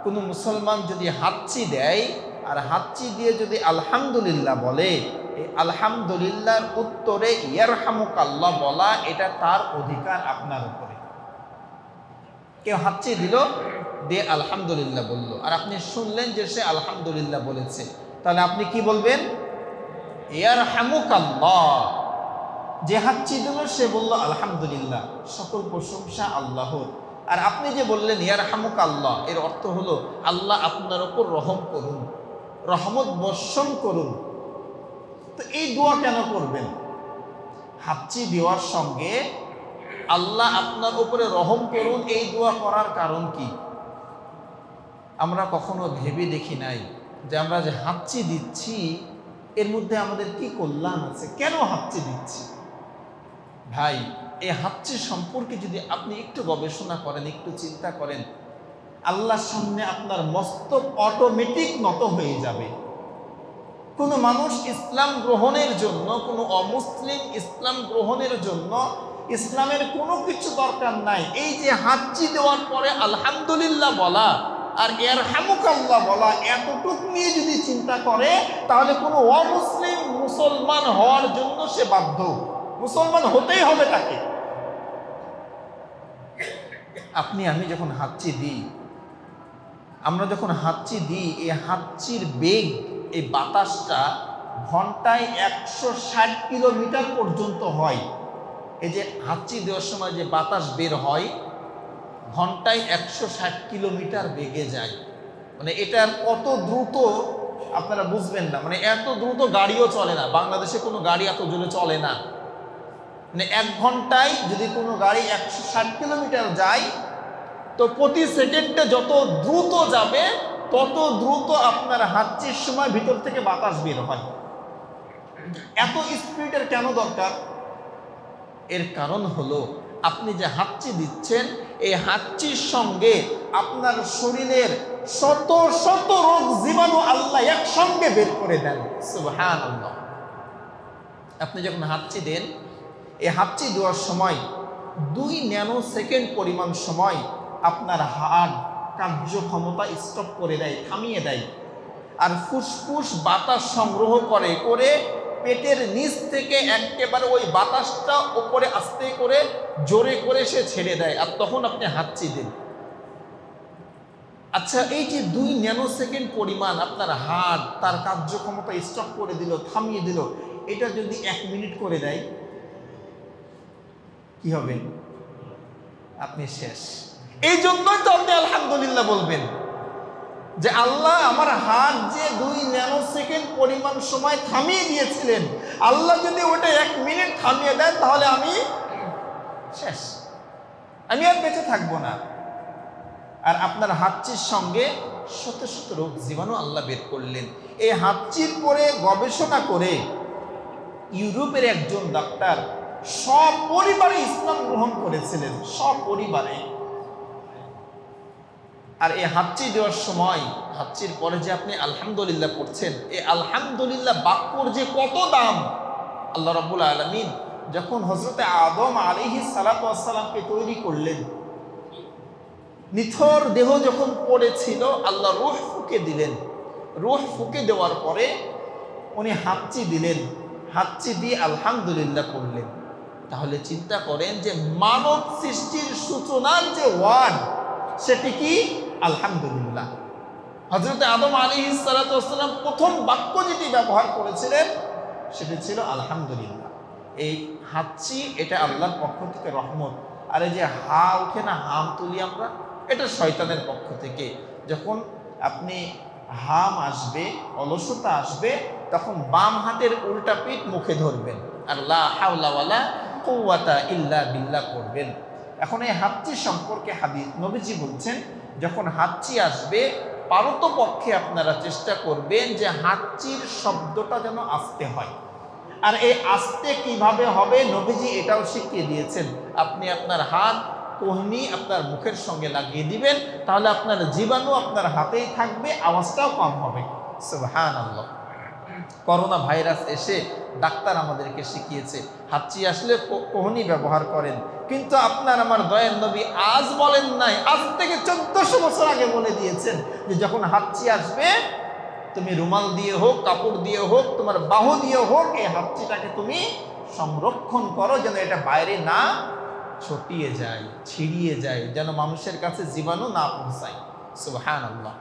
কোনো মুসলমান যদি হাঁচি দেয় আর হাঁচি দিয়ে যদি আলহামদুলিল্লাহ বলে, এই আলহামদুলিল্লাহর উত্তরে ইয়ারহামুকাল্লাহ বলা এটা তার অধিকার আপনার উপরে। কেউ হাঁচি দিল, দিয়ে আলহামদুলিল্লাহ বলল, আর আপনি শুনলেন যে সে আলহামদুলিল্লাহ বলেছে, তাহলে আপনি কি বলবেন? ইয়ারহামুকাল্লাহ। যে হাঁচি দিল সে বলল আলহামদুলিল্লাহ, সকল প্রশংসা আল্লাহর। আর আপনি যে বললেন ইয়ারহামুকাল্লাহ, এর অর্থ হলো আল্লাহ আপনার উপর রহম করুন, রহমত বর্ষণ করুন। তো এই দোয়া কেন করবেন? হাঁচি দেওয়ার সঙ্গে আল্লাহ আপনার উপরে রহম করুন এই দোয়া করার কারণ কি? আমরা কখনো ভেবে দেখি নাই যে আমরা যে হাঁচি দিচ্ছি এর মধ্যে আমাদের কি কল্যাণ আছে, কেন হাঁচি দিচ্ছি? ভাই, এই হাঁচি সম্পর্কে যদি আপনি একটু গবেষণা করেন, একটু চিন্তা করেন, আল্লাহর সামনে আপনার মস্তক অটোমেটিক নত হয়ে যাবে। কোনো মানুষ ইসলাম গ্রহণের জন্য, কোনো অমুসলিম ইসলাম গ্রহণের জন্য ইসলামের কোনো কিছু দরকার নাই। এই যে হাঁচি দেওয়ার পরে আলহামদুলিল্লাহ বলা আর ইয়ারহামুকাল্লাহ বলা, এতটুক নিয়ে যদি চিন্তা করে, তাহলে কোনো অমুসলিম মুসলমান হওয়ার জন্য সে বাধ্য, মুসলমান হতেই হবে তাকে। আপনি আমি যখন হাঁচি দিই, আমরা যখন হাঁচি দিই, এই হাঁচির বেগ, এই বাতাসটা ঘন্টায় 160 কিলোমিটার পর্যন্ত হয়। এই যে হাঁচি দেওয়ার সময় যে বাতাস বের হয়, ঘন্টায় 160 কিলোমিটার বেগে যায়। মানে এটার কত দ্রুত আপনারা বুঝবেন না। মানে এত দ্রুত গাড়িও চলে না, বাংলাদেশে কোনো গাড়ি এত জোরে চলে না। মানে 1 ঘন্টায় যদি কোনো গাড়ি 160 কিলোমিটার যায়, তো প্রতি সেকেন্ডে যত দ্রুত যাবে তত দ্রুত আপনার হাঁচির সময় ভিতর থেকে বাতাস বের হয়। এত স্পিডের কেন দরকার? এর কারণ হলো আপনি যে হাঁচি দিচ্ছেন, এই হাঁচির সঙ্গে আপনার শরীরের শত শত রোগ জীবাণু আল্লাহ একসঙ্গে বের করে দেন। সুবহানাল্লাহ। আপনি যখন হাঁচি দেন, এই হাঁচি দেওয়ার সময় 2 ন্যানো সেকেন্ড পরিমাণ সময় আপনার হার্ট কার্যক্ষমতা স্টপ করে দেয়, থামিয়ে দেয়। আর ফুসফুস বাতাস সংগ্রহ করে পেটের নিচ থেকে একেবারে ওই বাতাসটা উপরে আস্তে করে জোরে করে সে ছেড়ে দেয়, আর তখন আপনি হাঁচি দেন। আচ্ছা, এই যে 2 ন্যানো সেকেন্ড পরিমাণ আপনার হার্ট তার কার্যক্ষমতা স্টপ করে দিল, থামিয়ে দিল, এটা যদি 1 মিনিট করে দেয়, কি হবে? আপনি শেষ। এই জন্যই তো আপনি আলহামদুলিল্লাহ বলবেন যে আল্লাহ আমার হাত যে 2 ন্যানো সেকেন্ড পরিমাণ সময় থামিয়ে দিয়েছিলেন, আল্লাহ যদি ওটা 1 মিনিট থামিয়ে দেন, তাহলে আমি শেষ, আমি আর বেঁচে থাকবো না। আর আপনার হাঁচির সঙ্গে শত শত রোগ জীবাণু আল্লাহ বের করলেন। এই হাঁচির পরে গবেষণা করে ইউরোপের একজন ডাক্তার সপরিবারে ইসলাম গ্রহণ করেছিলেন, সপরিবারে। আর এই হাঁচি দেওয়ার সময়, হাঁচির পরে যে আপনি আলহামদুলিল্লাহ পড়ছেন, এই আলহামদুলিল্লাহ বাক্যর যে কত দাম! আল্লাহ রাব্বুল আলামিন যখন হযরতে আদম আলাইহিস সালাতু ওয়াস সালামকে তৈরি করলেন, নিথর দেহ যখন পড়েছিল, আল্লাহ রূহ ফুঁকে দিলেন। রূহ ফুঁকে দেওয়ার পরে উনি হাঁচি দিলেন, হাঁচি দিয়ে আলহামদুলিল্লাহ পড়লেন। তাহলে চিন্তা করেন যে মানব সৃষ্টির সূচনার যে ওয়ার্ড, সেটি কি? আলহামদুলিল্লাহ। হযরতে আদম আলাইহিস সালাতু ওয়াস সালাম প্রথম বাক্য যেটি ব্যবহার করেছিলেন সেটি ছিল আলহামদুলিল্লাহ। এই হাঁচি, এটা আল্লাহর পক্ষ থেকে রহমত। আর এই যে হা উঠে না, হাম তুলি আমরা, এটা শয়তানের পক্ষ থেকে। যখন আপনি হাম আসবে, অলসতা আসবে, তখন বাম হাতের উল্টা পিঠ মুখে ধরবেন আর লা হাওলা ওয়ালা কুওয়াতা ইল্লা বিল্লাহ করবেন। এখন এই হাঁচি সম্পর্কে হাদিস নবীজি বলছেন, যখন হাঁচি আসবে পারতপক্ষে আপনারা চেষ্টা করবেন যে হাঁচির শব্দটা যেন আস্তে হয়। আর এই আস্তে কিভাবে হবে, নবীজি এটাও শিখিয়ে দিয়েছেন। আপনি আপনার হাত কোহনি আপনার মুখের সঙ্গে লাগিয়ে দিবেন, তাহলে আপনার জীবাণু আপনার হাতেই থাকবে, আওয়াজটাও কম হবে। সুবহানাল্লাহ। করোনা ভাইরাস এসে ডাক্তার আমাদেরকে শিখিয়েছে হাঁচি আসলে কোহনি ব্যবহার করেন, কিন্তু আপনার আমার দয়ার নবী আজ বলেন নাই, আজ থেকে 1400 বছর আগে বলে দিয়েছেন যে যখন হাঁচি আসবে তুমি রুমাল দিয়ে হোক, কাপড় দিয়ে হোক, তোমার বাহু দিয়ে হোক, এই হাঁচিটাকে তুমি সংরক্ষণ করো যেন এটা বাইরে না ছটিয়ে যায়, ছিড়িয়ে যায়, যেন মানুষের কাছে জীবাণু না পৌঁছায়। সুবহানাল্লাহ।